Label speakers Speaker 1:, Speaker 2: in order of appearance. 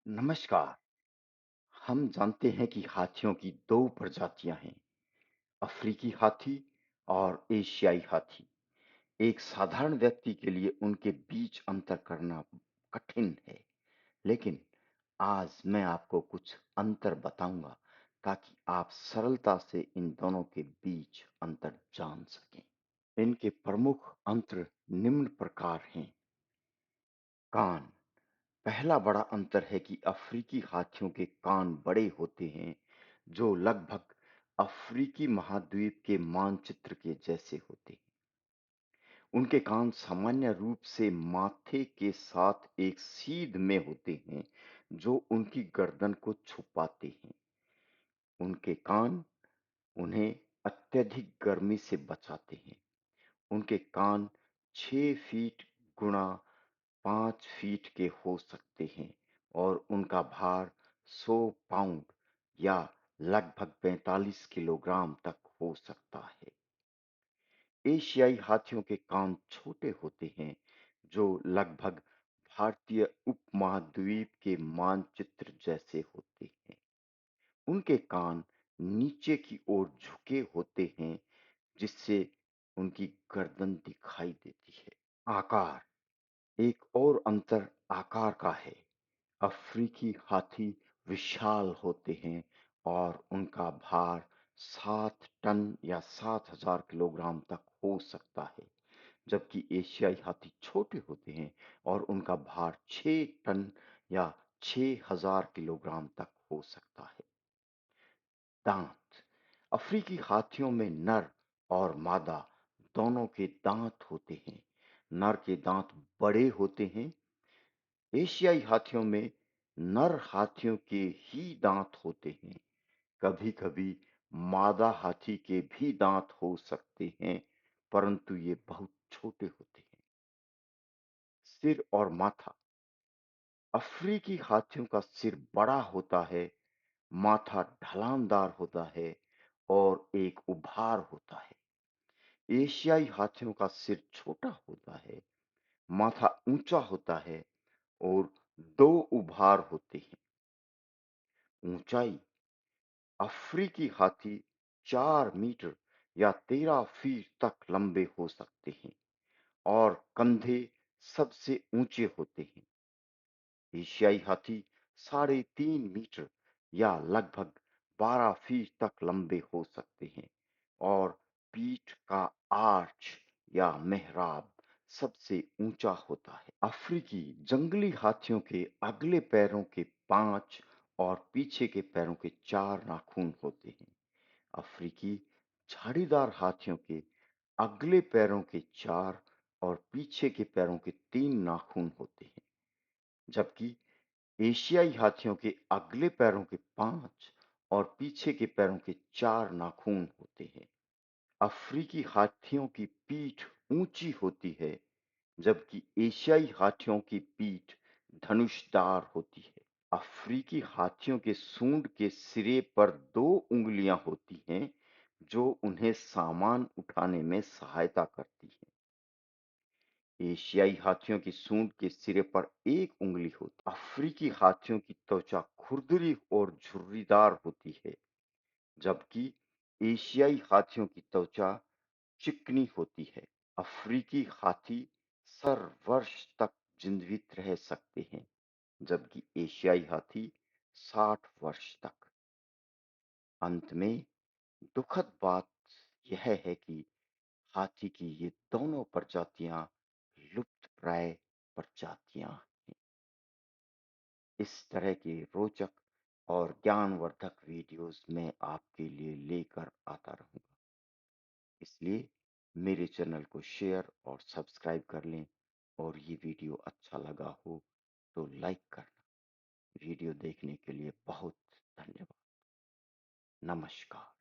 Speaker 1: नमस्कार। हम जानते हैं कि हाथियों की दो प्रजातियां हैं, अफ्रीकी हाथी और एशियाई हाथी। एक साधारण व्यक्ति के लिए उनके बीच अंतर करना कठिन है, लेकिन आज मैं आपको कुछ अंतर बताऊंगा ताकि आप सरलता से इन दोनों के बीच अंतर जान सकें। इनके प्रमुख अंतर निम्न प्रकार हैं। कान। पहला बड़ा अंतर है कि अफ्रीकी हाथियों के कान बड़े होते हैं, जो लगभग अफ्रीकी महाद्वीप के मानचित्र के जैसे होते हैं। उनके कान सामान्य रूप से माथे के साथ एक सीध में होते हैं, जो उनकी गर्दन को छुपाते हैं। उनके कान उन्हें अत्यधिक गर्मी से बचाते हैं। उनके कान 6 फीट गुणा 5 फीट के हो सकते हैं और उनका भार 100 पाउंड या लगभग 45 किलोग्राम तक हो सकता है। एशियाई हाथियों के कान छोटे होते हैं, जो लगभग भारतीय उपमहाद्वीप के मानचित्र जैसे होते हैं। उनके कान नीचे की ओर झुके होते हैं, जिससे उनकी गर्दन दिखाई देती है। आकार। एक और अंतर आकार का है। अफ्रीकी हाथी विशाल होते हैं और उनका भार 7 टन या 7,000 किलोग्राम तक हो सकता है, जबकि एशियाई हाथी छोटे होते हैं और उनका भार 6 टन या 6,000 किलोग्राम तक हो सकता है। दांत। अफ्रीकी हाथियों में नर और मादा दोनों के दांत होते हैं। नर के दांत बड़े होते हैं। एशियाई हाथियों में नर हाथियों के ही दांत होते हैं। कभी-कभी मादा हाथी के भी दांत हो सकते हैं, परंतु ये बहुत छोटे होते हैं। सिर और माथा। अफ्रीकी हाथियों का सिर बड़ा होता है, माथा ढलानदार होता है और एक उभार होता है। एशियाई हाथियों का सिर छोटा होता है, माथा ऊंचा होता है और दो उभार होते हैं। ऊंचाई। अफ्रीकी हाथी 4 मीटर या 13 फीट तक लंबे हो सकते हैं और कंधे सबसे ऊंचे होते हैं। एशियाई हाथी 3.5 मीटर या लगभग 12 फीट तक लंबे हो सकते हैं और पीठ का आर्च या मेहराब सबसे ऊंचा होता है। अफ्रीकी जंगली हाथियों के अगले पैरों के 5 और पीछे के पैरों के 4 नाखून होते हैं। अफ्रीकी झाड़ीदार हाथियों के अगले पैरों के 4 और पीछे के पैरों के 3 नाखून होते हैं, जबकि एशियाई हाथियों के अगले पैरों के 5 और पीछे के पैरों के 4 नाखून होते हैं। अफ्रीकी हाथियों की पीठ ऊंची होती है, जबकि एशियाई हाथियों की पीठ धनुषदार होती है। अफ्रीकी हाथियों के सूंड के सिरे पर 2 उंगलियां होती हैं, जो उन्हें सामान उठाने में सहायता करती हैं। एशियाई हाथियों की सूंड के सिरे पर एक उंगली होती है। अफ्रीकी हाथियों की त्वचा खुरदरी और झुर्रीदार होती है, जबकि एशियाई हाथियों की त्वचा चिकनी होती है। अफ्रीकी हाथी 100 वर्ष तक जीवित रह सकते हैं, जबकि एशियाई हाथी 60 वर्ष तक। अंत में दुखद बात यह है कि हाथी की ये दोनों प्रजातियां लुप्तप्राय प्रजातियां हैं। इस तरह के रोचक और ज्ञानवर्धक वीडियोस मैं आपके लिए लेकर आता रहूंगा। इसलिए मेरे चैनल को शेयर और सब्सक्राइब कर लें और ये वीडियो अच्छा लगा हो तो लाइक करना। वीडियो देखने के लिए बहुत धन्यवाद। नमस्कार।